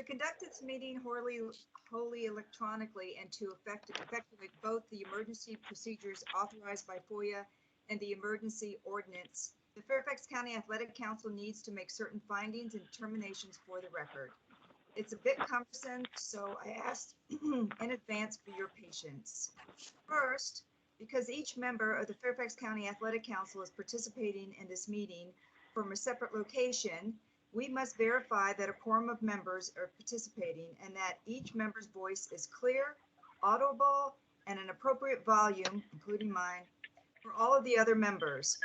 To conduct this meeting wholly electronically and to effectuate both the emergency procedures authorized by FOIA and the emergency ordinance, the Fairfax County Athletic Council needs to make certain findings and determinations for the record. It's a bit cumbersome, so I asked in advance for your patience. First, because each member of the Fairfax County Athletic Council is participating in this meeting from a separate location, we must verify that a quorum of members are participating and that each member's voice is clear, audible, and an appropriate volume, including mine, for all of the other members.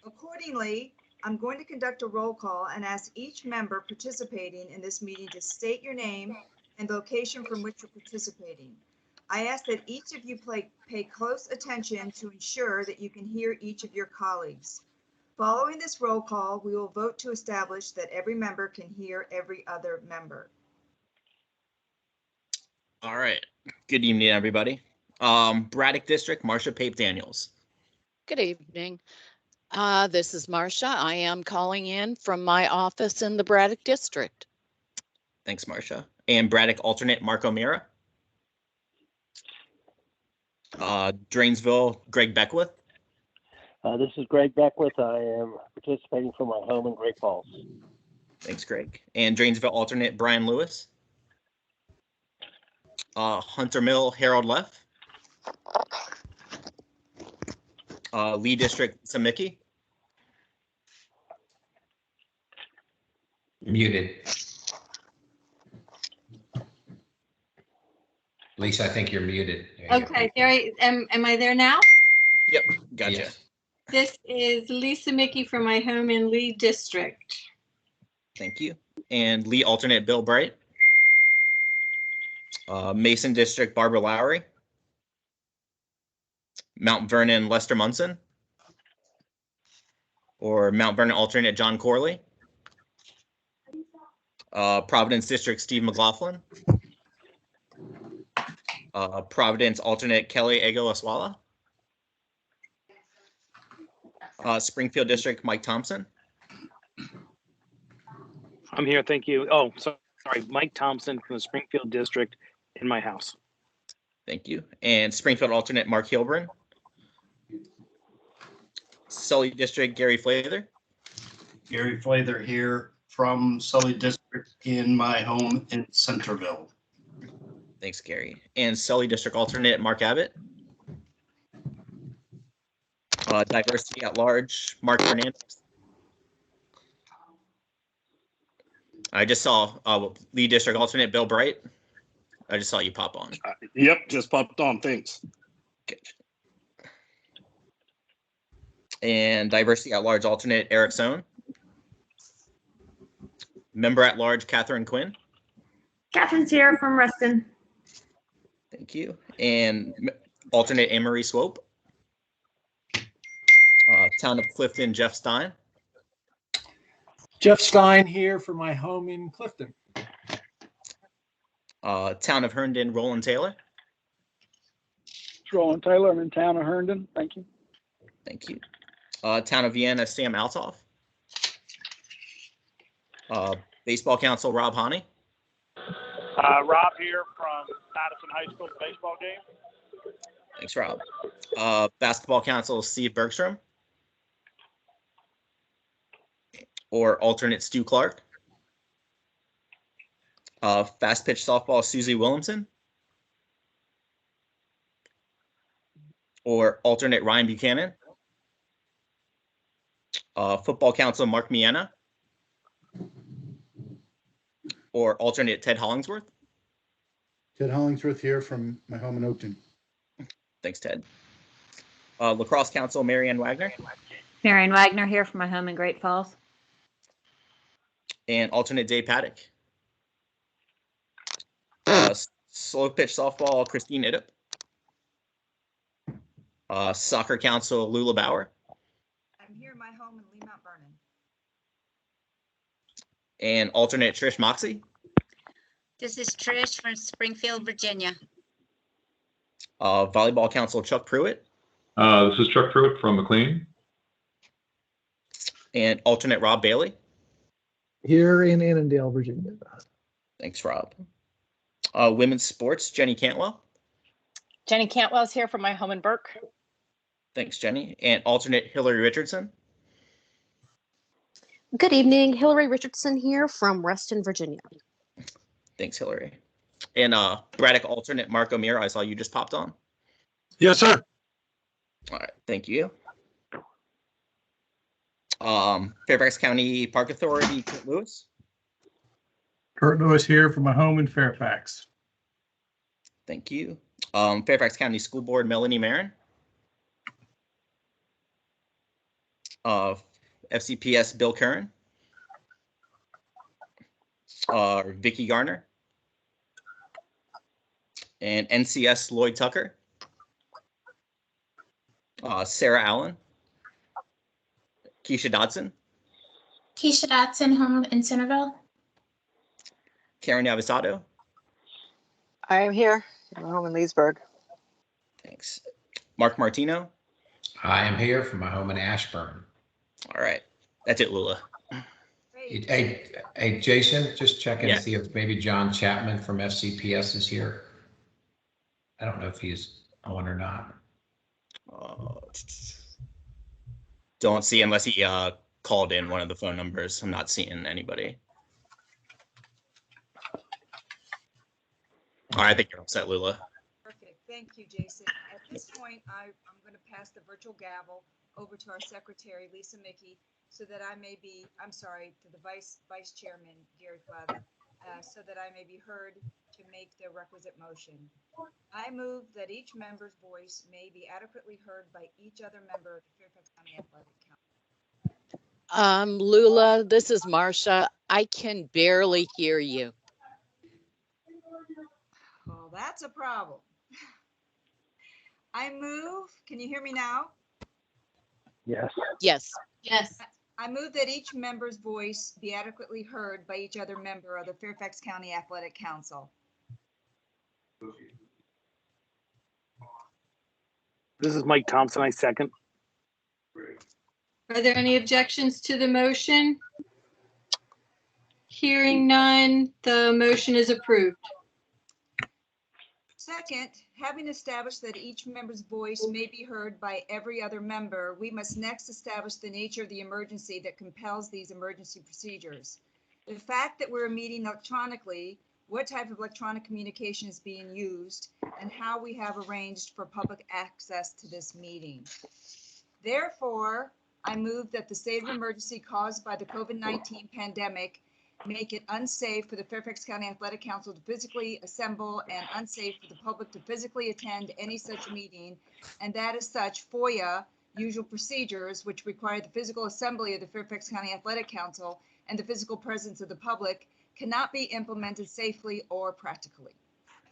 Accordingly, I'm going to conduct a roll call and ask each member participating in this meeting to state your name and location from which you're participating. I ask that each of you pay close attention to ensure that you can hear each of your colleagues. Following this roll call, we will vote to establish that every member can hear every other member. All right. Good evening, everybody. Braddock District, Marcia Pape Daniels. Good evening. This is Marcia. I am calling in from my office in the Braddock District. Thanks, Marcia. And Braddock alternate, Mark O'Meara. Drainesville, Greg Beckwith. This is Greg Beckwith. I am participating from my home in Great Falls. Thanks, Greg. And Drainesville alternate, Brian Lewis. Hunter Mill, Harold Leff. Lee District, Samicki. Muted. Lisa, I think you're muted. Okay, am I there now? Yep, gotcha. Yes. This is Lisa Mickey from my home in Lee District. Thank you. And Lee alternate, Bill Bright. Mason District, Barbara Lowry. Mount Vernon, Lester Munson. Or Mount Vernon alternate, John Corley. Providence District, Steve McLaughlin. Providence alternate, Kelly Ego Aswala. Springfield District, Mike Thompson. I'm here, thank you. Oh, sorry, Mike Thompson from the Springfield District in my house. Thank you. And Springfield alternate, Mark Hilburn. Sully District, Gary Flather. Gary Flather here from Sully District in my home in Centerville. Thanks, Gary. And Sully District alternate, Mark Abbott. Diversity at large, Mark Fernandez. I just saw Lee District alternate, Bill Bright. I just saw you pop on. Yep, just popped on. Thanks. Good. And diversity at large alternate, Eric Sohn. Member at large, Catherine Quinn. Catherine's here from Reston. Thank you. And alternate, Anne-Marie Swope. Town of Clifton, Jeff Stein. Jeff Stein here from my home in Clifton. Town of Herndon, Roland Taylor. Roland Taylor, I'm in town of Herndon. Thank you. Thank you. Town of Vienna, Sam Altoff. Baseball Council, Rob Honey. Rob here from Madison High School baseball game. Thanks, Rob. Basketball Council, Steve Bergstrom. Or alternate, Stu Clark. Fast pitch softball, Susie Williamson. Or alternate, Ryan Buchanan. Football Council, Mark Miena. Or alternate, Ted Hollingsworth. Ted Hollingsworth here from my home in Oakton. Thanks, Ted. Lacrosse Council, Marianne Wagner. Marianne Wagner here from my home in Great Falls. And alternate, Dave Paddock. Slow pitch softball, Christine Iddip. Soccer Council, Lula Bauer. I'm here in my home in Lee Mount Vernon. And alternate, Trish Moxie. This is Trish from Springfield, Virginia. Volleyball Council, Chuck Pruitt. This is Chuck Pruitt from McLean. And alternate, Rob Bailey. Here in Annandale, Virginia. Thanks, Rob. Women's sports, Jenny Cantwell. Jenny Cantwell's here from my home in Burke. Thanks, Jenny. And alternate Hillary Richardson. Good evening, Hillary Richardson here from Reston, Virginia. Thanks, Hillary. And Braddock alternate Mark O'Meara. I saw you just popped on. Yes, sir. All right, thank you. Fairfax County Park Authority, Kurt Lewis. Kurt Lewis here from my home in Fairfax. Thank you. Fairfax County School Board, Melanie Marin. FCPS, Bill Curran. Vicky Garner. And NCS, Lloyd Tucker. Sarah Allen. Keisha Dodson. Keisha Dotson, home in Centerville. Karen Avisado. I am here. I'm home in Leesburg. Thanks. Mark Martino. I am here from my home in Ashburn. All right. That's it, Lula. Hey, Jason, just check and Yeah. see if maybe John Chapman from FCPS is here. I don't know if he's on or not. Don't see unless he called in one of the phone numbers. I'm not seeing anybody. All right, I think you're upset, Lula. Perfect. Thank you, Jason. At this point, I'm going to pass the virtual gavel over to our secretary, Lisa Mickey, so that I may be, I'm sorry, to the vice chairman, Gary Flather, so that I may be heard to make the requisite motion. I move that each member's voice may be adequately heard by each other member of the Fairfax County Athletic Council. Lula, this is Marcia. I can barely hear you. Well, that's a problem. I move, can you hear me now? Yes. Yes. Yes. I move that each member's voice be adequately heard by each other member of the Fairfax County Athletic Council. This is Mike Thompson. I second. Are there any objections to the motion? Hearing none, the motion is approved. Second, having established that each member's voice may be heard by every other member, we must next establish the nature of the emergency that compels these emergency procedures. The fact that we're meeting electronically, what type of electronic communication is being used, and how we have arranged for public access to this meeting. Therefore, I move that the state of emergency caused by the COVID-19 pandemic make it unsafe for the Fairfax County Athletic Council to physically assemble and unsafe for the public to physically attend any such meeting, and that as such, FOIA, usual procedures, which require the physical assembly of the Fairfax County Athletic Council and the physical presence of the public, cannot be implemented safely or practically.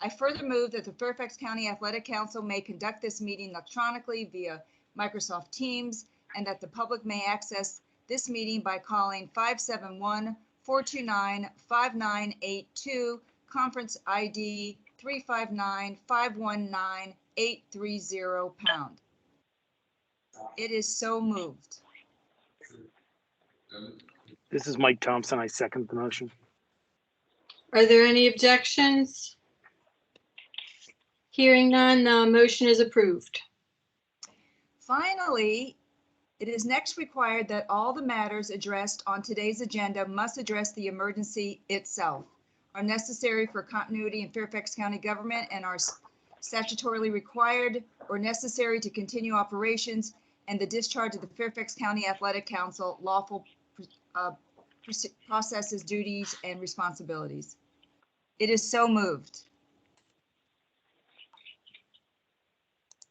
I further move that the Fairfax County Athletic Council may conduct this meeting electronically via Microsoft Teams, and that the public may access this meeting by calling 571-429-5982, conference ID 359-519-830#. It is so moved. This is Mike Thompson. I second the motion. Are there any objections? Hearing none, the motion is approved. Finally, it is next required that all the matters addressed on today's agenda must address the emergency itself, are necessary for continuity in Fairfax County government, and are statutorily required or necessary to continue operations and the discharge of the Fairfax County Athletic Council lawful processes, duties, and responsibilities. It is so moved.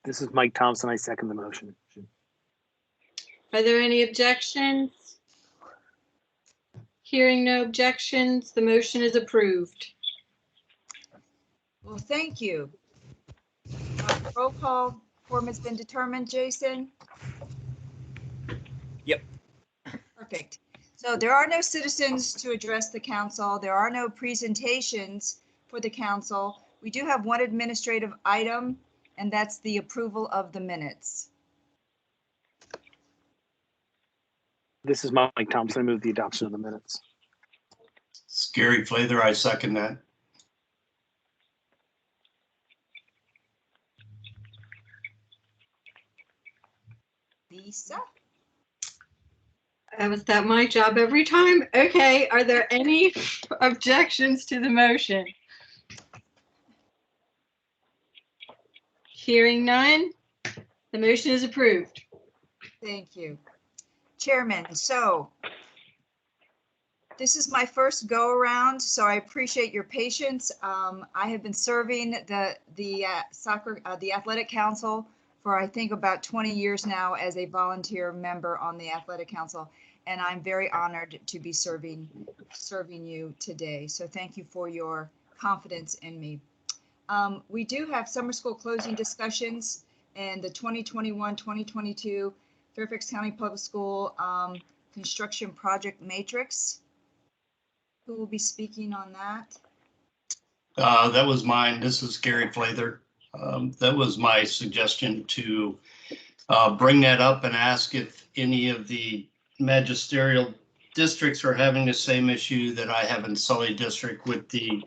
This is Mike Thompson. I second the motion. Are there any objections? Hearing no objections, the motion is approved. Well, thank you. Roll call form has been determined, Jason? Yep. Perfect. So there are no citizens to address the council. There are no presentations for the council. We do have one administrative item, and that's the approval of the minutes. This is Mike Thompson. I move the adoption of the minutes. It's Gary Flather. I second that. Lisa? Was that my job every time? Okay, are there any objections to the motion? Hearing none, the motion is approved. Thank you. Chairman, so this is my first go around, so I appreciate your patience. I have been serving the athletic council for I think about 20 years now as a volunteer member on the athletic council, and I'm very honored to be serving you today. So thank you for your confidence in me. We do have summer school closing discussions and the 2021-2022 Fairfax County Public School construction project matrix. Who will be speaking on that? That was mine. This is Gary Flather. That was my suggestion to bring that up and ask if any of the magisterial districts are having the same issue that I have in Sully District with the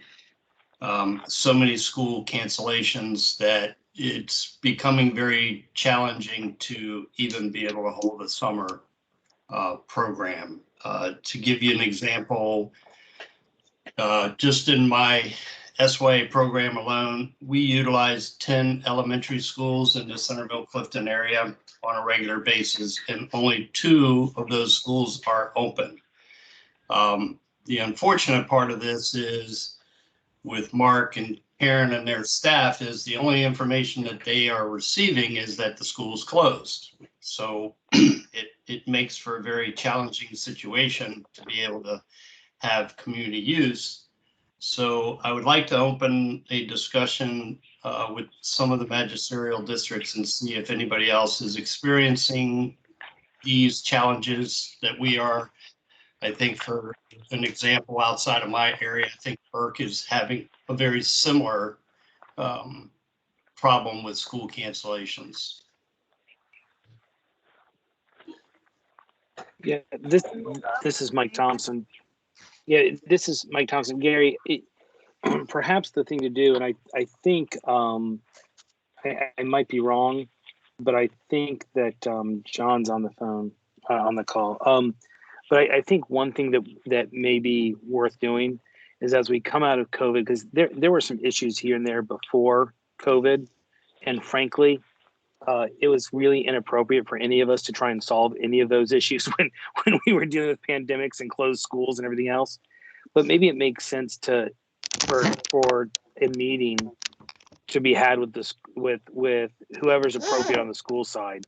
so many school cancellations that it's becoming very challenging to even be able to hold a summer program. To give you an example, just in my SYA program alone, we utilize 10 elementary schools in the Centerville Clifton area on a regular basis, and only 2 of those schools are open. The unfortunate part of this is with Mark and Karen and their staff is the only information that they are receiving is that the school's closed. So it makes for a very challenging situation to be able to have community use. So I would like to open a discussion with some of the magisterial districts and see if anybody else is experiencing these challenges that we are. I think for an example outside of my area, I think Burke is having a very similar problem with school cancellations. Yeah, this is Mike Thompson. Yeah, this is Mike Thompson. Gary, perhaps the thing to do, and I think I might be wrong, but I think that John's on the phone, on the call. But I think one thing that may be worth doing is as we come out of COVID, because there were some issues here and there before COVID, and frankly, it was really inappropriate for any of us to try and solve any of those issues when we were dealing with pandemics and closed schools and everything else. But maybe it makes sense for a meeting to be had with this with whoever's appropriate on the school side,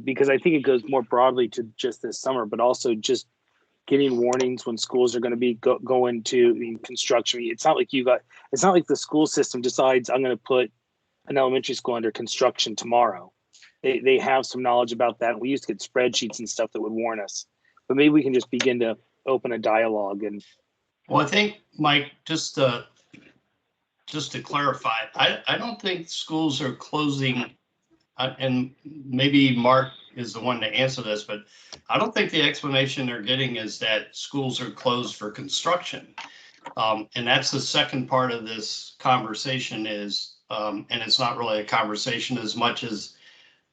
because I think it goes more broadly to just this summer, but also just getting warnings when schools are going to be going to construction. It's not like the school system decides I'm going to put an elementary school under construction tomorrow. They have some knowledge about that. We used to get spreadsheets and stuff that would warn us, but maybe we can just begin to open a dialogue. And well, I think, Mike, just to clarify, I don't think schools are closing, and maybe Mark is the one to answer this, but I don't think the explanation they're getting is that schools are closed for construction. And that's the second part of this conversation is, and it's not really a conversation as much as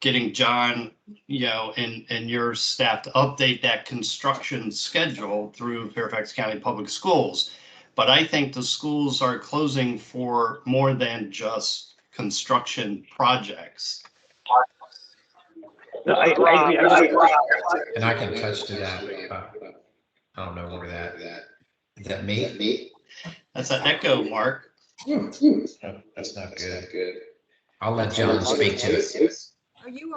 getting John, and your staff to update that construction schedule through Fairfax County Public Schools. But I think the schools are closing for more than just construction projects. And I can touch to that. I don't know where that. Is that me? That's an echo, Mark. Oh, that's not good. I'll let John speak to it. Are you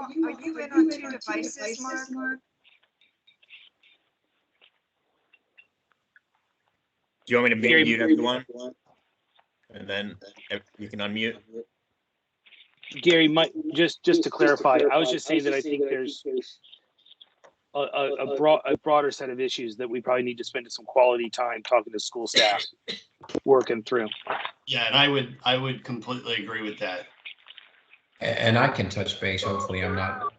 in on 2 devices, Mark? Do you want me to mute everyone? And then you can unmute. Gary, just to clarify, I was just saying that I think there's a broader set of issues that we probably need to spend some quality time talking to school staff, working through. Yeah, and I would completely agree with that. And I can touch base. Hopefully I'm not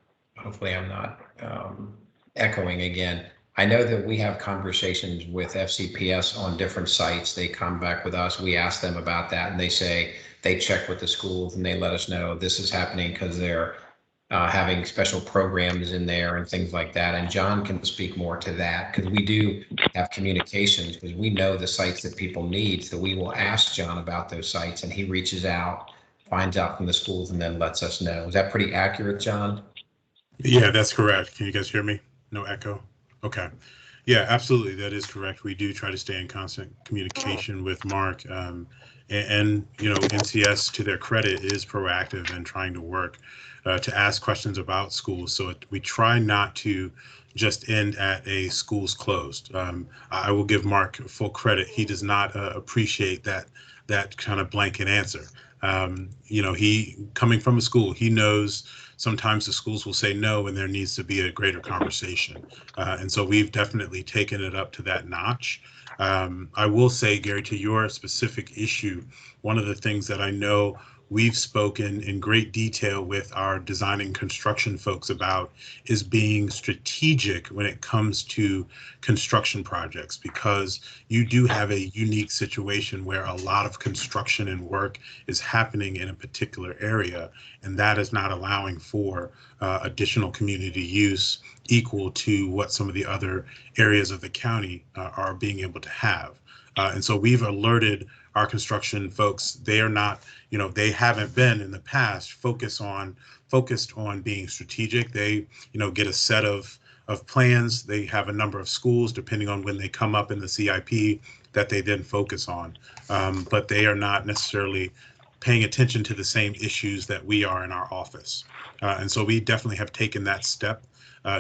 echoing again. I know that we have conversations with FCPS on different sites. They come back with us. We ask them about that, and they say they check with the schools and they let us know this is happening because they're having special programs in there and things like that. And John can speak more to that because we do have communications because we know the sites that people need. So we will ask John about those sites and he reaches out, finds out from the schools and then lets us know. Is that pretty accurate, John? Yeah, that's correct. Can you guys hear me? No echo? Okay. Yeah, absolutely. That is correct. We do try to stay in constant communication with Mark. And, you know, NCS, to their credit, is proactive in trying to work to ask questions about schools. So we try not to just end at a school's closed. I will give Mark full credit. He does not appreciate that kind of blanket answer. You know, he coming from a school, he knows sometimes the schools will say no and there needs to be a greater conversation. And so we've definitely taken it up to that notch. I will say, Gary, to your specific issue, one of the things that I know we've spoken in great detail with our design and construction folks about is being strategic when it comes to construction projects, because you do have a unique situation where a lot of construction and work is happening in a particular area, and that is not allowing for additional community use equal to what some of the other areas of the county are being able to have. And so we've alerted our construction folks. They are not, you know, they haven't been in the past focused on being strategic. They, you know, get a set of plans. They have a number of schools, depending on when they come up in the CIP, that they then focus on. But they are not necessarily paying attention to the same issues that we are in our office. And so we definitely have taken that step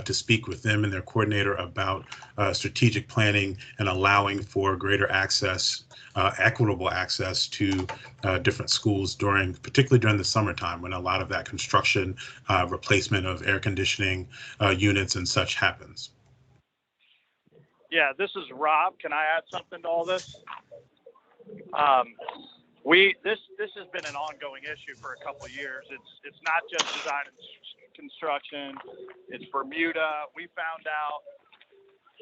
to speak with them and their coordinator about strategic planning and allowing for greater access, equitable access to different schools particularly during the summertime, when a lot of that construction, replacement of air conditioning units and such happens. Yeah, this is Rob. Can I add something to all this? This has been an ongoing issue for a couple of years. It's not just design and construction. It's Bermuda. We found out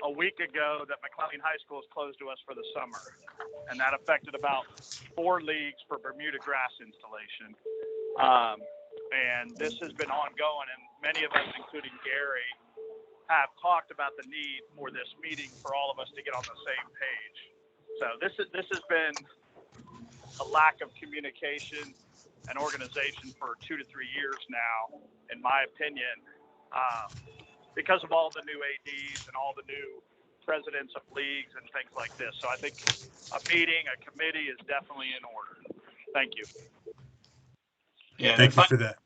a week ago that McLean High School is closed to us for the summer, and that affected about 4 leagues for Bermuda grass installation. And this has been ongoing, and many of us, including Gary, have talked about the need for this meeting for all of us to get on the same page. So this has been a lack of communication and organization for 2 to 3 years now, in my opinion, because of all the new ADs and all the new presidents of leagues and things like this. So I think a meeting, a committee is definitely in order. Thank you. Yeah. Thank you for that.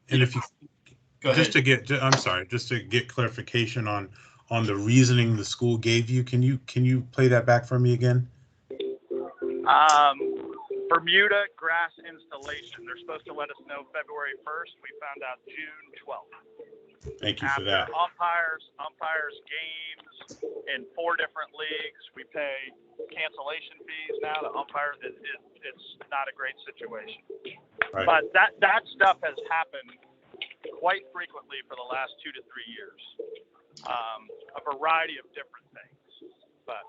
And if you Go ahead. just to get clarification on the reasoning the school gave you, can you play that back for me again? Bermuda grass installation. They're supposed to let us know February 1st. We found out June 12th. Thank you for that. Umpires games in 4 different leagues. We pay cancellation fees now to umpires. It's not a great situation. Right. But that stuff has happened quite frequently for the last 2 to 3 years. A variety of different things. But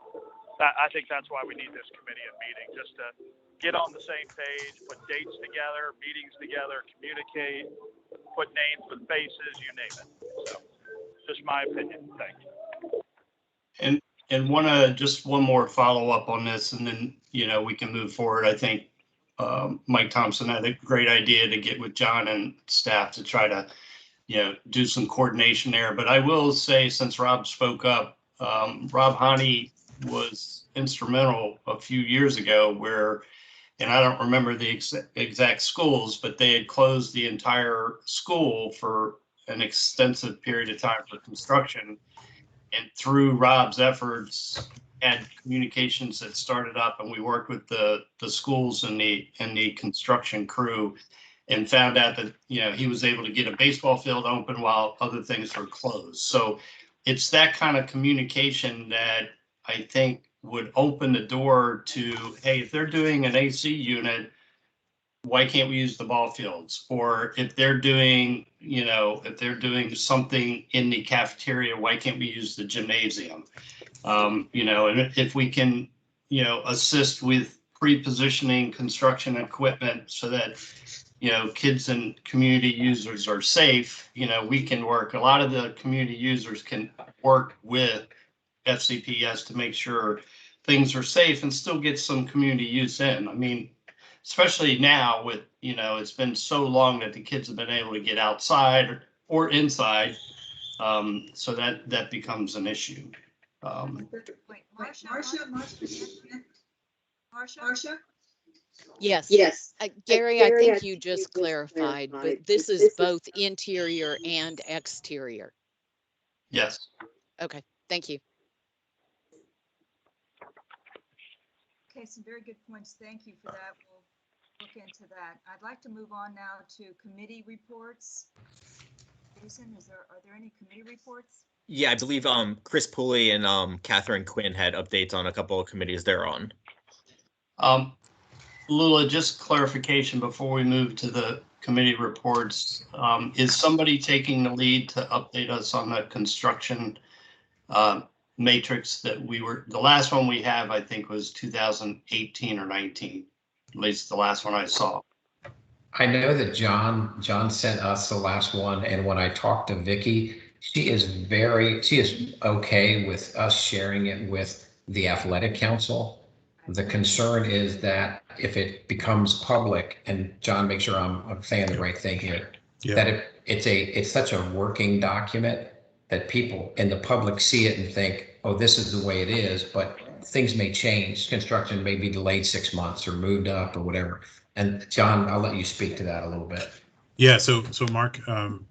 I think that's why we need this committee and meeting, just to get on the same page, put dates together, meetings together, communicate, put names with faces, you name it. So, just my opinion. Thank you. And one more follow up on this, and then, you know, we can move forward. I think Mike Thompson had a great idea to get with John and staff to try to, you know, do some coordination there. But I will say, since Rob spoke up, Rob Haney was instrumental a few years ago where, and I don't remember the exact schools, but they had closed the entire school for an extensive period of time for construction. And through Rob's efforts, had communications that started up, and we worked with the schools and the construction crew, and found out that, you know, he was able to get a baseball field open while other things were closed. So it's that kind of communication that I think would open the door to, hey, if they're doing an AC unit, why can't we use the ball fields? Or if they're doing, if they're doing something in the cafeteria, why can't we use the gymnasium? And if we can, assist with pre-positioning construction equipment so that, kids and community users are safe, we can work. A lot of the community users can work with FCPS to make sure things are safe and still get some community use in. I mean, especially now with, it's been so long that the kids have been able to get outside or inside. So that becomes an issue. Marcia? Yes. Yes. Gary, I think you just clarified, but this is both interior and exterior. Yes. Okay, thank you. Okay, some very good points. Thank you for that. We'll look into that. I'd like to move on now to committee reports. Jason, are there any committee reports? Yeah, I believe Chris Pooley and Catherine Quinn had updates on a couple of committees they're on. Lula, just clarification before we move to the committee reports. Is somebody taking the lead to update us on the construction matrix that the last one we have, I think, was 2018 or 19, at least the last one I saw. I know that John sent us the last one, and when I talked to Vicky, she is okay with us sharing it with the athletic council. The concern is that if it becomes public, and John, make sure I'm saying the right thing here, that it's such a working document that people in the public see it and think, oh, this is the way it is, but things may change. Construction may be delayed 6 months or moved up or whatever. And John, I'll let you speak to that a little bit. Yeah, so Mark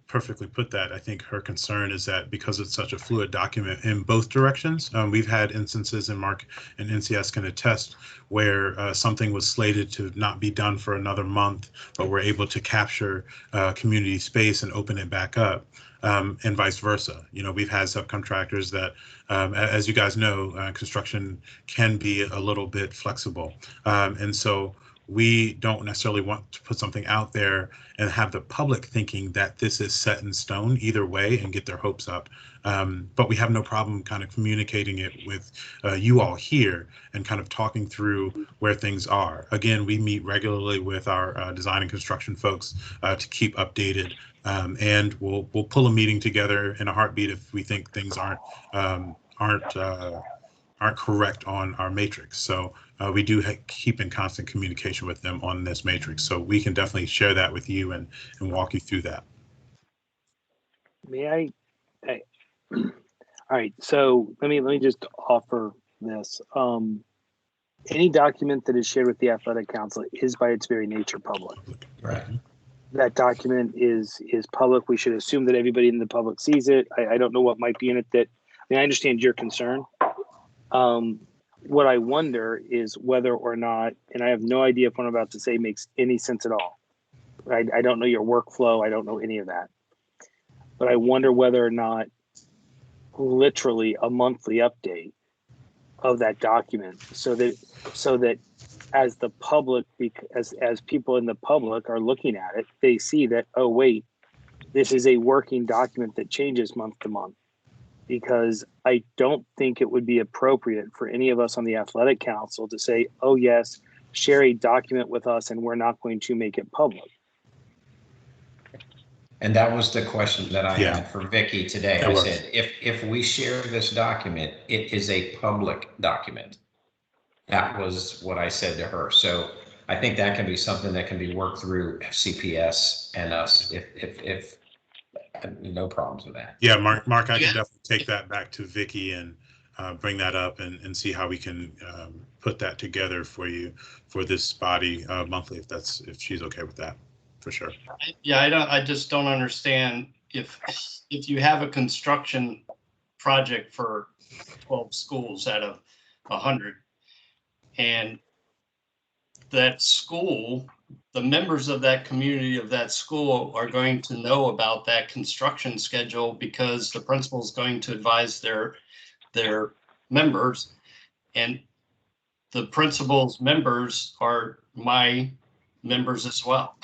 perfectly put that. I think her concern is that because it's such a fluid document in both directions, we've had instances, and Mark and NCS can attest, where something was slated to not be done for another month, but we're able to capture community space and open it back up. And vice versa. We've had subcontractors that, as you guys know, construction can be a little bit flexible. And so we don't necessarily want to put something out there and have the public thinking that this is set in stone either way and get their hopes up. But we have no problem kind of communicating it with you all here and kind of talking through where things are. Again, we meet regularly with our design and construction folks to keep updated. And we'll pull a meeting together in a heartbeat if we think things aren't correct on our matrix. So we do keep in constant communication with them on this matrix. So we can definitely share that with you and walk you through that. May I? All right. So let me just offer this. Any document that is shared with the athletic council is by its very nature public. Right. That document is public. We should assume that everybody in the public sees it. I don't know what might be in it that, I understand your concern. What I wonder is whether or not, and I have no idea if what I'm about to say makes any sense at all. I don't know your workflow. I don't know any of that. But I wonder whether or not literally a monthly update of that document so that as the public, as people in the public are looking at it, they see that, oh, wait, this is a working document that changes month to month. Because I don't think it would be appropriate for any of us on the athletic council to say, oh, yes, share a document with us and we're not going to make it public. And that was the question that I had for Vicky today. I said, if we share this document, it is a public document. That was what I said to her. So I think that can be something that can be worked through FCPS and us if no problems with that. Yeah, Mark, I can definitely take that back to Vicky and bring that up and see how we can put that together for you for this body monthly, if she's okay with that, for sure. Yeah, I just don't understand if you have a construction project for 12 schools out of 100, and that school, the members of that community of that school are going to know about that construction schedule because the principal is going to advise their members, and the principal's members are my members as well.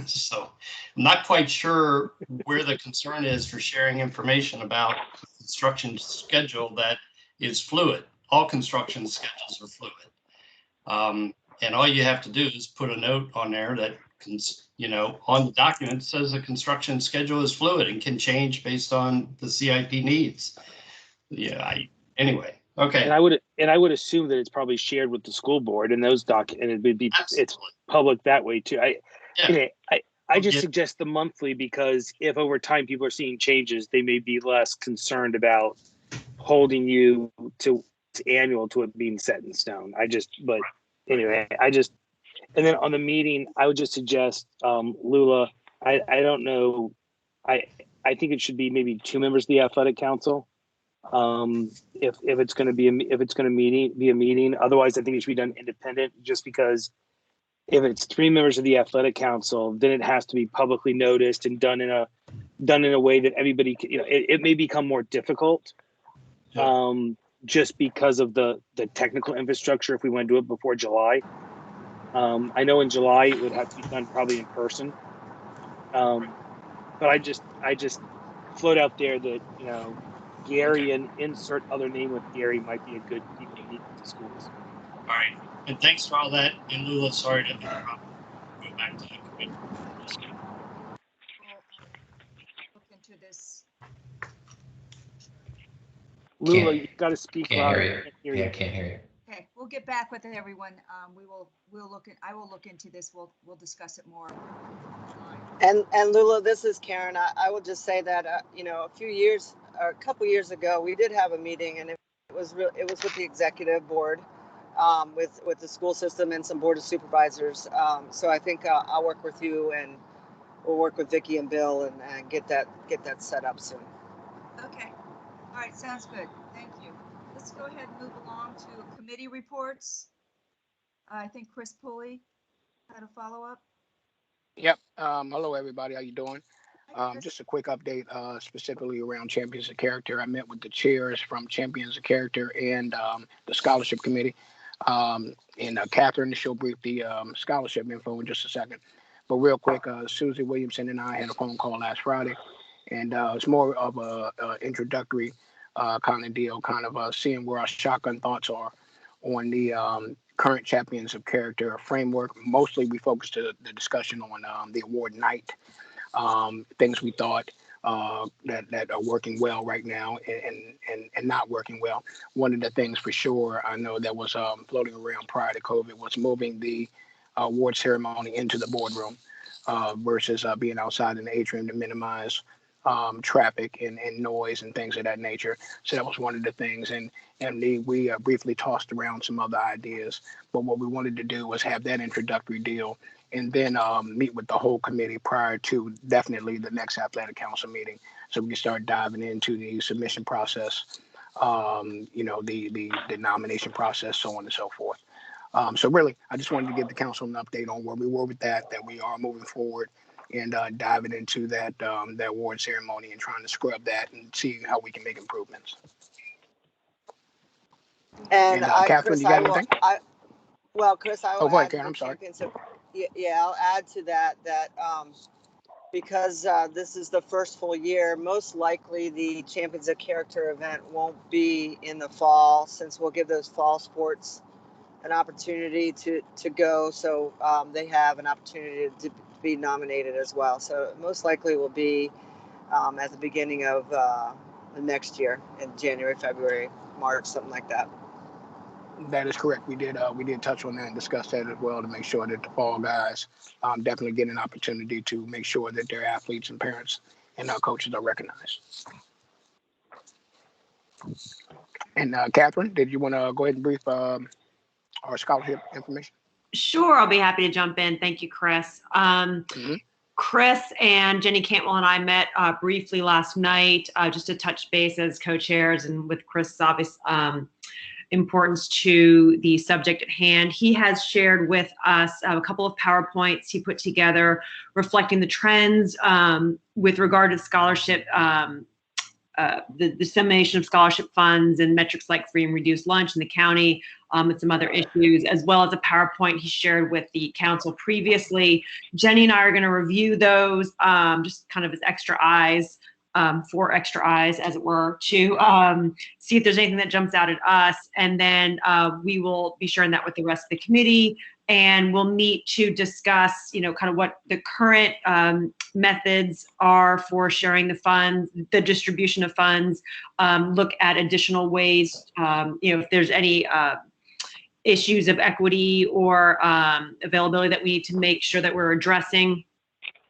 So I'm not quite sure where the concern is for sharing information about construction schedule that is fluid. All construction schedules are fluid. And all you have to do is put a note on there that, on the document says the construction schedule is fluid and can change based on the CIP needs. Yeah, anyway. Okay. And I would assume that it's probably shared with the school board and those and it would be, it's public that way too. I just suggest the monthly, because if over time people are seeing changes, they may be less concerned about holding you to annual to it being set in stone. And then on the meeting, I would just suggest, Lula, I don't know. I think it should be maybe 2 members of the athletic council. If it's going to be a meeting, otherwise I think it should be done independent, just because if it's 3 members of the athletic council, then it has to be publicly noticed and done in a way that everybody can, it may become more difficult. Just because of the technical infrastructure, if we want to do it before July. I know in July it would have to be done probably in person. But I just float out there that, Gary and insert other name with Gary might be a good people to meet with the schools. All right. And thanks for all that. And Lula, sorry to interrupt. Go back to the committee. Look into this. Lula, you got to speak louder. Yeah, I can't hear you. Okay, we'll get back with everyone. I will look into this. We'll discuss it more. And Lula, this is Karen. I will just say that a couple years ago, we did have a meeting, and it was with the executive board, with the school system and some board of supervisors. So I think I'll work with you, and we'll work with Vicki and Bill and get that set up soon. Okay. All right, sounds good. Thank you. Let's go ahead and move along to committee reports. I think Chris Pulley had a follow-up. Yep. Hello, everybody. How you doing? Just a quick update, specifically around Champions of Character. I met with the chairs from Champions of Character and the scholarship committee. And Catherine, she'll brief the scholarship info in just a second. But real quick, Susie Williamson and I had a phone call last Friday, and it's more of a introductory kind of deal, seeing where our shotgun thoughts are on the current Champions of Character framework. Mostly we focused the discussion on the award night, things we thought that are working well right now and not working well. One of the things for sure I know that was floating around prior to COVID was moving the award ceremony into the boardroom versus being outside in the atrium to minimize traffic and noise and things of that nature. So that was one of the things. And we briefly tossed around some other ideas. But what we wanted to do was have that introductory deal and then meet with the whole committee prior to definitely the next athletic council meeting. So we can start diving into the submission process, the nomination process, so on and so forth. So really, I just wanted to give the council an update on where we were with that we are moving forward and diving into that award ceremony and trying to scrub that and see how we can make improvements. And Catherine, Chris, you got anything? Chris, I will go ahead, add Karen, I'm sorry. I'll add to that because this is the first full year, most likely the Champions of Character event won't be in the fall, since we'll give those fall sports an opportunity to go. So they have an opportunity to be nominated as well. So most likely will be at the beginning of the next year in January, February, March, something like that. That is correct. We did touch on that and discuss that as well to make sure that the fall guys definitely get an opportunity to make sure that their athletes and parents and our coaches are recognized. And Catherine, did you want to go ahead and brief our scholarship information? Sure, I'll be happy to jump in. Thank you, Chris. Chris and Jenny Cantwell and I met briefly last night just to touch base as co-chairs, and with Chris' obvious importance to the subject at hand. He has shared with us a couple of PowerPoints he put together reflecting the trends with regard to scholarship the dissemination of scholarship funds and metrics like free and reduced lunch in the county, and some other issues, as well as a PowerPoint he shared with the council previously. Jenny and I are going to review those, just kind of as extra eyes, 4 extra eyes, as it were, to see if there's anything that jumps out at us. And then we will be sharing that with the rest of the committee, and we'll meet to discuss, kind of what the current methods are for sharing the funds, the distribution of funds, look at additional ways, if there's any issues of equity or availability that we need to make sure that we're addressing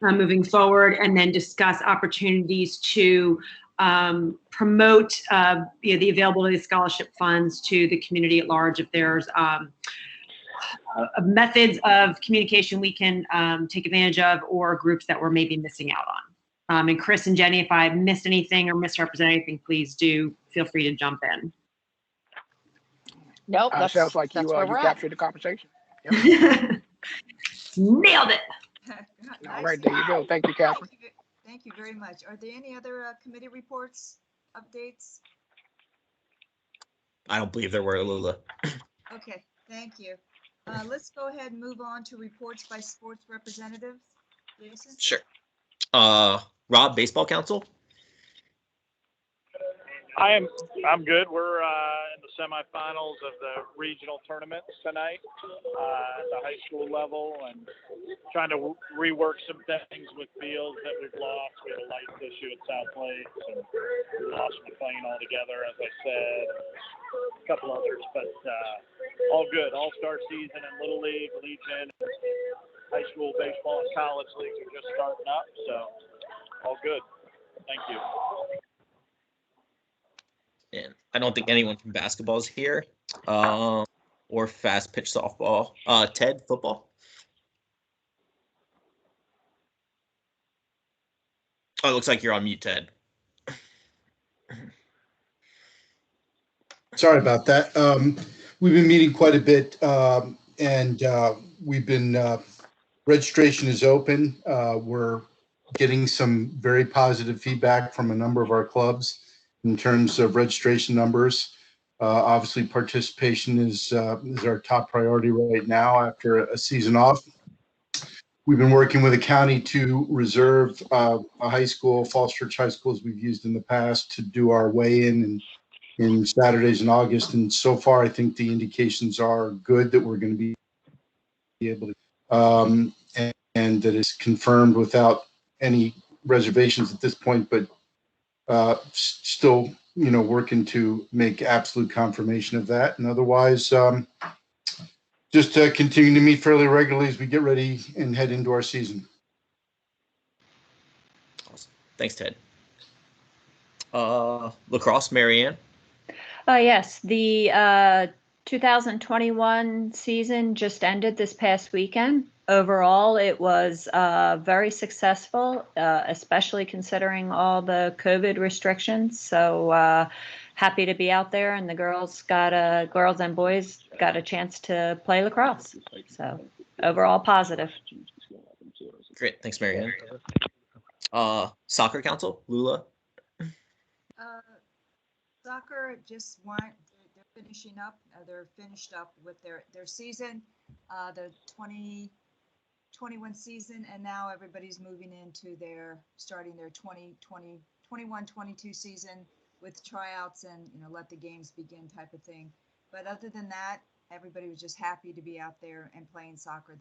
moving forward, and then discuss opportunities to promote the availability of scholarship funds to the community at large. If there's methods of communication we can take advantage of, or groups that we're maybe missing out on. And Chris and Jenny, if I missed anything or misrepresented anything, please do feel free to jump in. Nope, Sounds like you where we're at. captured the conversation. Yep. Nailed it. All right, there you go. Thank you, Catherine. Thank you very much. Are there any other committee reports, updates? I don't believe there were, Lula. Okay, thank you. Let's go ahead and move on to reports by sports representatives. Jason? Sure. Rob, Baseball Council? I'm good. We're in the semifinals of the regional tournaments tonight at the high school level, and trying to rework some things with fields that we've lost. We had a lights issue at South Lakes, and we lost McLean altogether, as I said, a couple others, but all good. All-star season in Little League, Legion, high school baseball and college leagues are just starting up, so all good. Thank you. And I don't think anyone from basketball is here, or fast pitch softball. Ted, football? Oh, it looks like you're on mute, Ted. Sorry about that. We've been meeting quite a bit, and we've been, registration is open. We're getting some very positive feedback from a number of our clubs in terms of registration numbers. Obviously, participation is our top priority right now after a season off. We've been working with the county to reserve a high school, Falls Church High School, as we've used in the past, to do our weigh-in in Saturdays in August. And so far, I think the indications are good that we're going to be able to, and that is confirmed without any reservations at this point, but still, working to make absolute confirmation of that. And otherwise, just continuing to meet fairly regularly as we get ready and head into our season. Awesome. Thanks, Ted. Lacrosse, Marianne? Yes, the 2021 season just ended this past weekend. Overall, it was very successful, especially considering all the COVID restrictions. So happy to be out there, and the girls and boys got a chance to play lacrosse. So overall positive. Great, thanks, Marianne. Soccer Council, Lula? Soccer just they're finishing up. They're finished up with their season, the 2021 season, and now everybody's moving into starting their 21-22 season with tryouts and let the games begin type of thing. But other than that, everybody was just happy to be out there and playing soccer.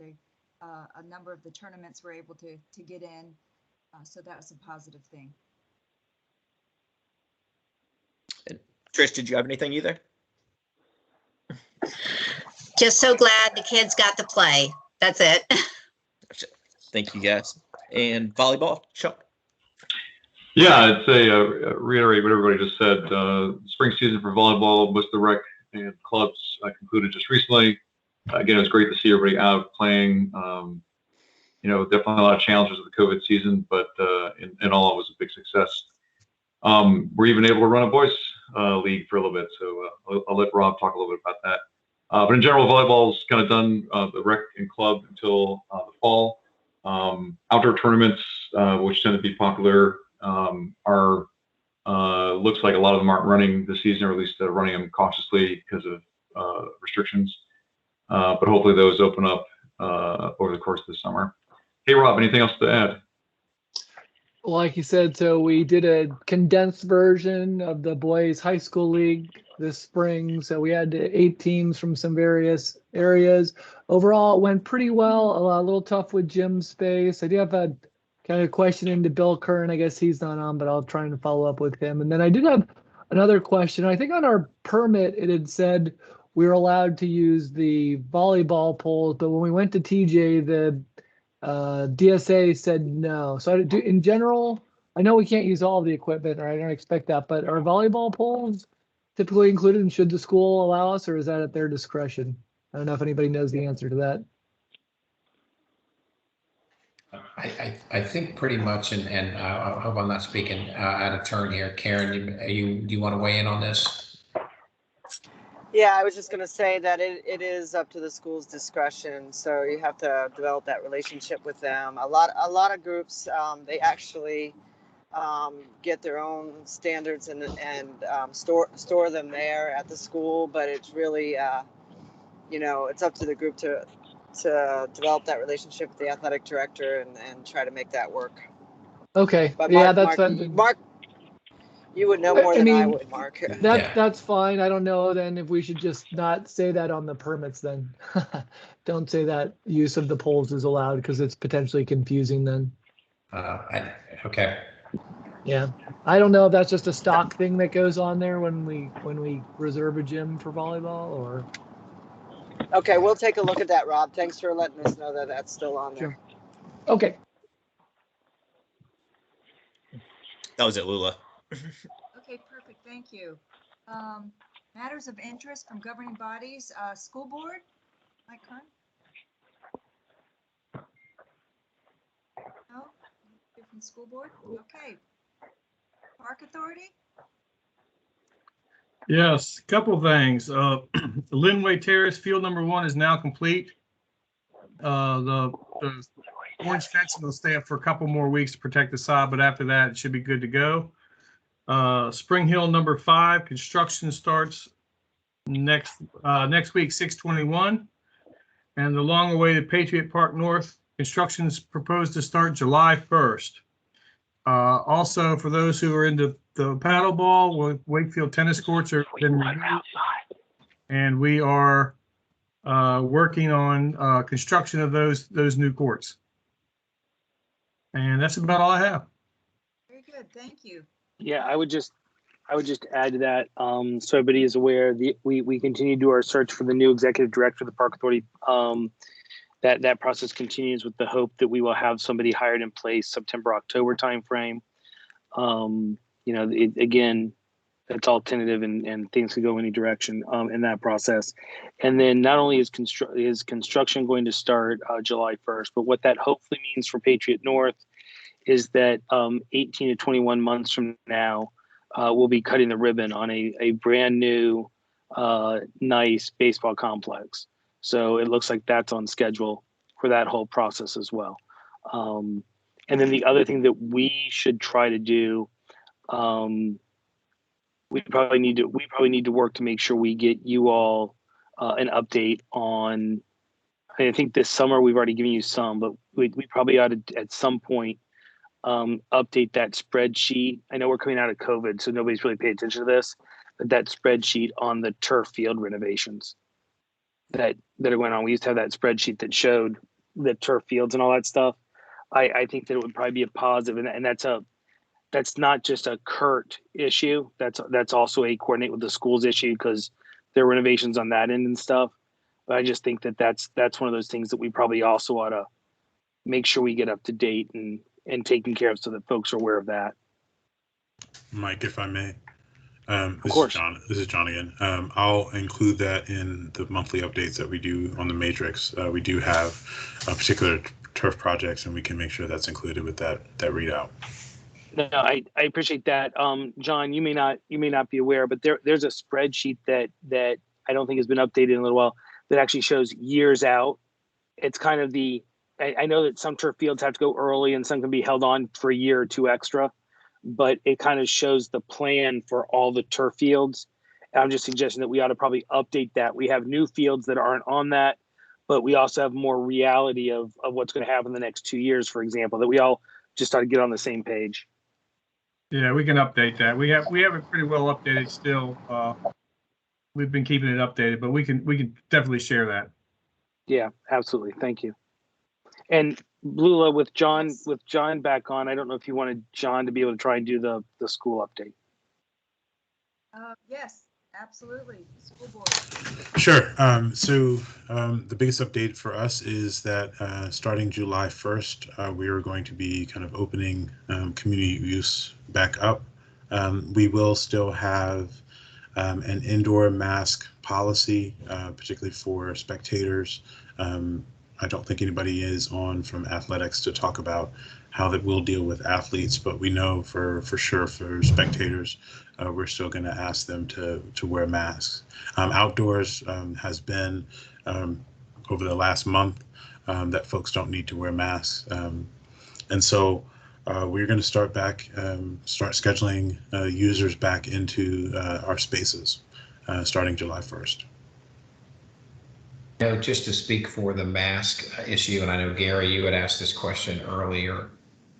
A number of the tournaments were able to get in, so that was a positive thing. And Trish, did you have anything either? Just so glad the kids got to play. That's it. Thank you, guys. And volleyball, Chuck? Yeah, I'd say reiterate what everybody just said. Spring season for volleyball, most of the rec and clubs concluded just recently. Again, it was great to see everybody out playing. Definitely a lot of challenges with the COVID season, but in all, it was a big success. We're even able to run a boys league for a little bit, so I'll let Rob talk a little bit about that. But in general, volleyball's kind of done the rec and club until the fall. Outdoor tournaments, which tend to be popular, are Looks like a lot of them aren't running this season, or at least running them cautiously because of restrictions. But hopefully those open up over the course of the summer. Hey, Rob, anything else to add? Like you said, so we did a condensed version of the boys high school league this spring. So we had 8 teams from some various areas. Overall, it went pretty well. A little tough with gym space. I do have a kind of question into Bill Kern. I guess he's not on, but I'll try and follow up with him. And then I did have another question. I think on our permit, it had said we were allowed to use the volleyball poles, but when we went to TJ, the DSA said no. So I do, in general, I know we can't use all of the equipment, or I don't expect that, but are volleyball poles typically included, and should the school allow us, or is that at their discretion? I don't know if anybody knows the answer to that. I think pretty much, and I hope I'm not speaking out of turn here. Karen, do you want to weigh in on this? Yeah, I was just going to say that it is up to the school's discretion. So you have to develop that relationship with them. A lot of groups, they actually get their own standards and store them there at the school. But it's really, it's up to the group to develop that relationship with the athletic director and try to make that work. Okay. But Yeah, Mark, you would know more than I would, Mark. That's fine. I don't know then if we should just not say that on the permits then. Don't say that use of the poles is allowed because it's potentially confusing then. Okay. Yeah. I don't know if that's just a stock thing that goes on there when we reserve a gym for volleyball, or. Okay, we'll take a look at that, Rob. Thanks for letting us know that that's still on there. Sure. Okay. That was it, Lula. Okay, perfect. Thank you. Matters of interest from governing bodies, school board, Mike Kern? No? From school board? Okay. Park authority? Yes, a couple of things. Linway Terrace field number 1 is now complete. The orange fencing will stay up for a couple more weeks to protect the sod, but after that, it should be good to go. Spring Hill number 5 construction starts next week, 6/21, and the long-awaited Patriot Park North construction is proposed to start July 1st. Also, for those who are into the paddle ball, Wakefield tennis courts are been renewed, and we are working on construction of those new courts. And that's about all I have. Very good. Thank you. Yeah, I would just add to that, so everybody is aware. We continue to do our search for the new executive director of the Park Authority. That process continues with the hope that we will have somebody hired in place September-October timeframe. Again, it's all tentative and things could go any direction in that process. And then not only is construction going to start July 1st, but what that hopefully means for Patriot North is that 18 to 21 months from now, we'll be cutting the ribbon on a brand new, nice baseball complex. So it looks like that's on schedule for that whole process as well. And then the other thing that we should try to do, we probably need to work to make sure we get you all an update on. I think this summer we've already given you some, but we probably ought to at some point update that spreadsheet. I know we're coming out of COVID, so nobody's really paid attention to this, but that spreadsheet on the turf field renovations that are going on. We used to have that spreadsheet that showed the turf fields and all that stuff. I think that it would probably be a positive, and that's not just a Kurt issue. That's also a coordinate with the schools issue because there are renovations on that end and stuff. But I just think that that's one of those things that we probably also ought to make sure we get up to date and taken care of so that folks are aware of that. Mike, if I may. Of course. This is John again. I'll include that in the monthly updates that we do on the matrix. We do have particular turf projects, and we can make sure that's included with that readout. No, I appreciate that. John, you may not be aware, but there's a spreadsheet that I don't think has been updated in a little while that actually shows years out. It's kind of I know that some turf fields have to go early and some can be held on for a year or two extra. but it kind of shows the plan for all the turf fields. I'm just suggesting that we ought to probably update that. We have new fields that aren't on that, but we also have more reality of what's going to happen in the next 2 years, for example, that we all just ought to get on the same page. Yeah, we can update that. We have it pretty well updated still. We've been keeping it updated, but we can definitely share that. Yeah, absolutely. Thank you. And Lula, with John back on, I don't know if you wanted John to be able to try and do the school update. Yes, absolutely. School board. Sure. The biggest update for us is that starting July 1st, we are going to be kind of opening community use back up. We will still have an indoor mask policy, particularly for spectators. I don't think anybody is on from athletics to talk about how that will deal with athletes, but we know for sure for spectators, we're still going to ask them to wear masks. Outdoors has been over the last month that folks don't need to wear masks. And so we're going to start scheduling users back into our spaces starting July 1st. Just to speak for the mask issue, and I know Gary, you had asked this question earlier.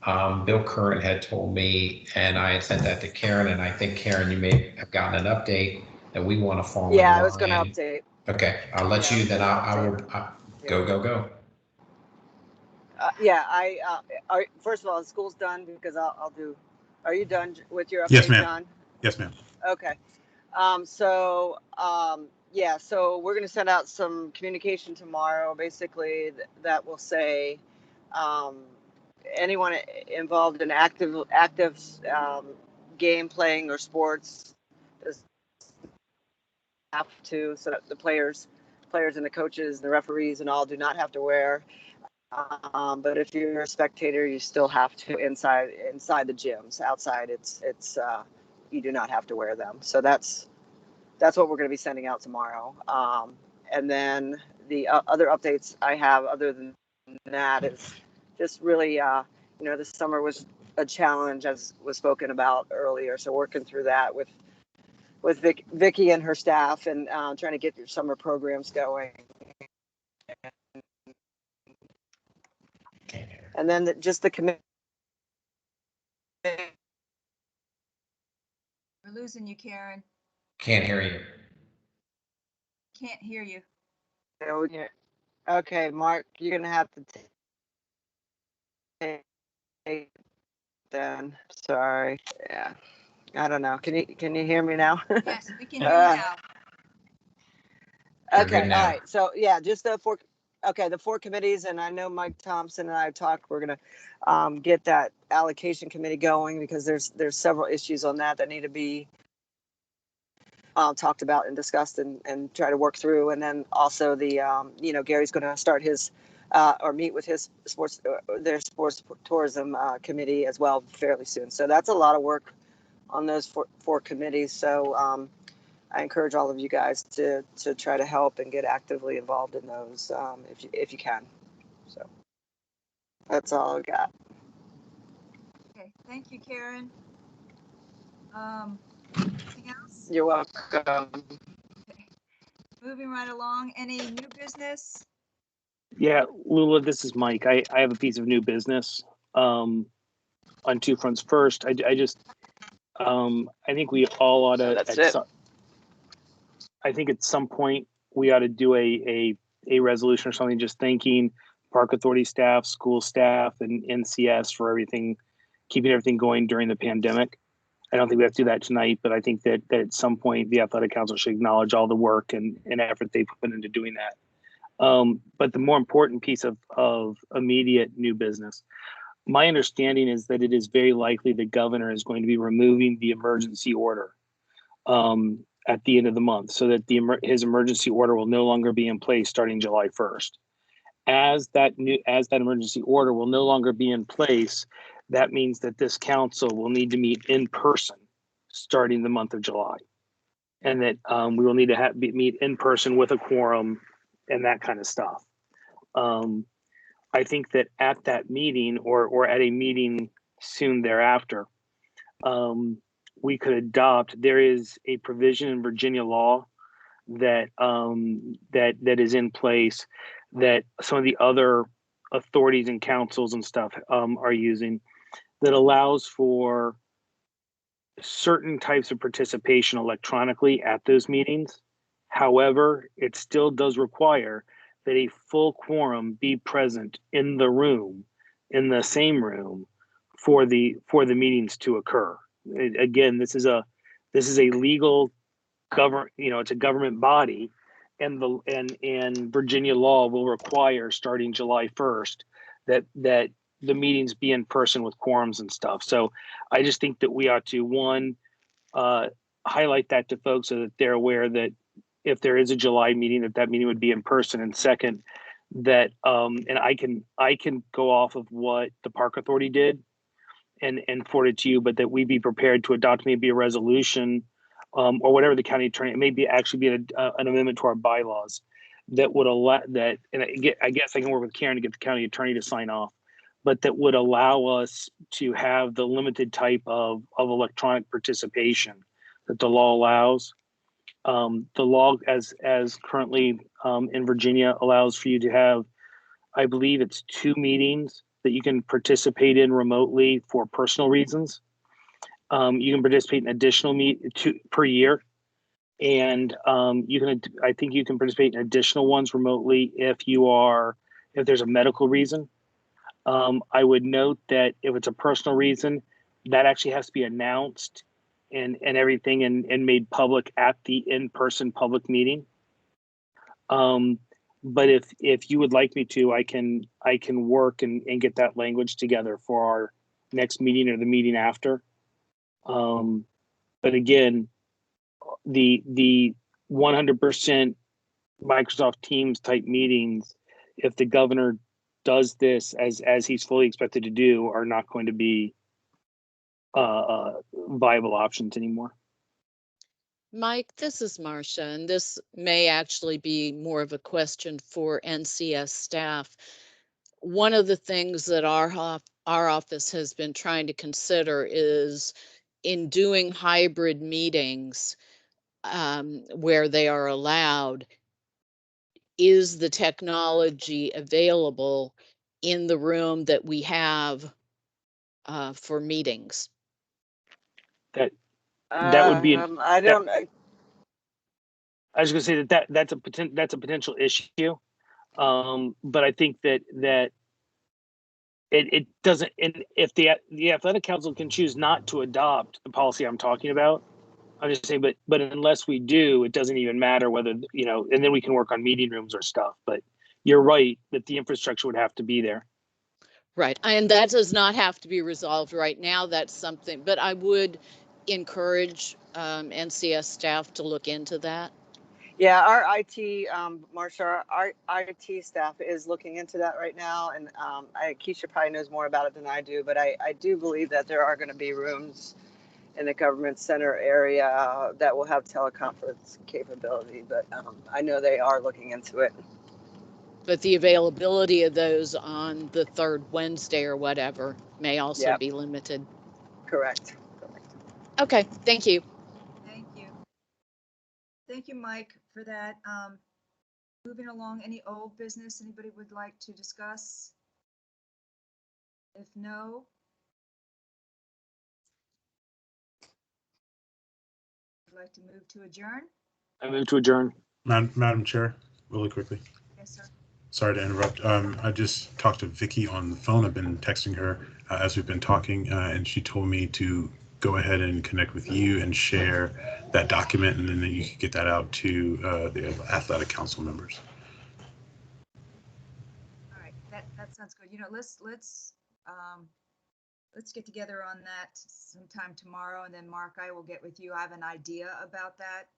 Bill Curran had told me, and I had sent that to Karen, and I think Karen, you may have gotten an update that we want to fall in line. Yeah, I was going to update. Okay, I'll let you. Then I will go. First of all, school's done because I'll do. Are you done with your update, Yes, ma'am. John? Yes, ma'am. Okay. So we're going to send out some communication tomorrow, basically that will say anyone involved in active game playing or sports does have to, so that the players and the coaches, the referees and all do not have to wear. But if you're a spectator, you still have to inside the gyms. Outside, it's you do not have to wear them. So that's what we're going to be sending out tomorrow. And then the other updates I have, other than that, is just really, this summer was a challenge, as was spoken about earlier. So working through that with Vicky and her staff, and trying to get your summer programs going. And then just the committee. We're losing you, Karen. Can't hear you. Can't hear you. Okay, Mark, you're gonna have to take then. Sorry. Yeah. I don't know. Can you hear me now? Yes, we can hear you now. Okay. All right. So yeah, just the four committees, and I know Mike Thompson and I have talked. We're gonna get that allocation committee going, because there's several issues on that need to be talked about and discussed and try to work through. And then also the Gary's going to start his or meet with his sports tourism committee as well fairly soon. So that's a lot of work on those four committees. So I encourage all of you guys to try to help and get actively involved in those if you can. So that's all I got. Okay, thank you, Karen. Anything else? You're welcome. Okay. Moving right along. Any new business? Yeah, Lula, this is Mike. I have a piece of new business on two fronts. First, I think we all ought to. I think at some point we ought to do a resolution or something, just thanking Park Authority staff, school staff, and NCS for everything, keeping everything going during the pandemic. I don't think we have to do that tonight, but I think that at some point the Athletic Council should acknowledge all the work and effort they put into doing that. But the more important piece of immediate new business, my understanding is that it is very likely the governor is going to be removing the emergency order at the end of the month, so that his emergency order will no longer be in place starting July 1st. As that emergency order will no longer be in place, that means that this council will need to meet in person starting the month of July, and that we will need to meet in person with a quorum and that kind of stuff. I think that at that meeting or at a meeting soon thereafter, we could adopt. There is a provision in Virginia law that that is in place that some of the other authorities and councils and stuff are using, that allows for certain types of participation electronically at those meetings. However, it still does require that a full quorum be present in the room, in the same room, for the meetings to occur. Again, this is a legal it's a government body, and Virginia law will require, starting July 1st, that the meetings be in person with quorums and stuff. So I just think that we ought to, one, highlight that to folks so that they're aware that if there is a July meeting, that meeting would be in person. And second, that and I can go off of what the Park Authority did and forward it to you, but that we be prepared to adopt maybe a resolution or whatever the county attorney, it may be actually be an amendment to our bylaws that would allow that. And I guess I can work with Karen to get the county attorney to sign off, but that would allow us to have the limited type of electronic participation that the law allows. The law as currently in Virginia allows for you to have, I believe it's 2 meetings that you can participate in remotely for personal reasons. You can participate in additional 2 per year, and I think you can participate in additional ones remotely if there's a medical reason. I would note that if it's a personal reason, that actually has to be announced and everything and made public at the in-person public meeting. But if you would like me to, I can work and get that language together for our next meeting or the meeting after. But again, the 100% Microsoft Teams type meetings, if the governor does this as he's fully expected to do, are not going to be viable options anymore. Mike, this is Marcia, and this may actually be more of a question for NCS staff. One of the things that our office has been trying to consider is in doing hybrid meetings where they are allowed, is the technology available in the room that we have for meetings? That would be I don't. I was going to say that's a potential issue, but I think that it doesn't. And if the athletic council can choose not to adopt the policy I'm talking about, I'm just saying. But unless we do, it doesn't even matter whether and then we can work on meeting rooms or stuff. But you're right that the infrastructure would have to be there. Right, and that does not have to be resolved right now. That's something, but I would encourage NCS staff to look into that. Yeah, our IT, Marsha, our IT staff is looking into that right now, and Keisha probably knows more about it than I do, but I do believe that there are going to be rooms in the government center area that will have teleconference capability, but I know they are looking into it. But the availability of those on the 3rd Wednesday or whatever may also be limited. Correct. Okay, thank you. Thank you. Thank you, Mike, for that. Moving along, any old business anybody would like to discuss? If no, I'd like to move to adjourn. I move to adjourn. Madam Chair, really quickly. Yes, sir. Sorry to interrupt. I just talked to Vicky on the phone. I've been texting her as we've been talking, and she told me to go ahead and connect with you and share that document, and then you can get that out to the athletic council members. All right, that sounds good. Let's get together on that sometime tomorrow, and then Mark, I will get with you. I have an idea about that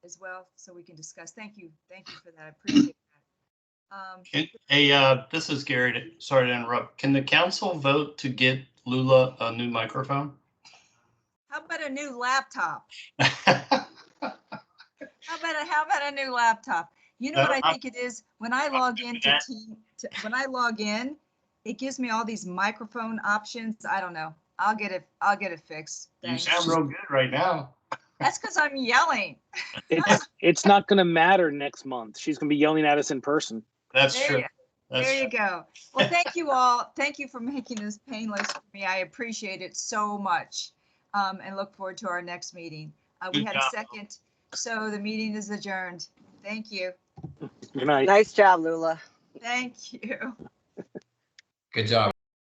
as well, so we can discuss. Thank you for that. I appreciate that. This is Gary. Sorry to interrupt. Can the council vote to get Lula a new microphone? How about a new laptop? How about a new laptop? You know what I think it is? When I log in, it gives me all these microphone options. I don't know. I'll get it fixed. You Thanks. sound real good right now. That's because I'm yelling. It's not going to matter next month. She's going to be yelling at us in person. That's There true. you- There you go. Well, thank you all. Thank you for making this painless for me. I appreciate it so much. And look forward to our next meeting. We Good had job. a second, so the meeting is adjourned. Thank you. Good night. Nice job, Lula. Thank you. Good job.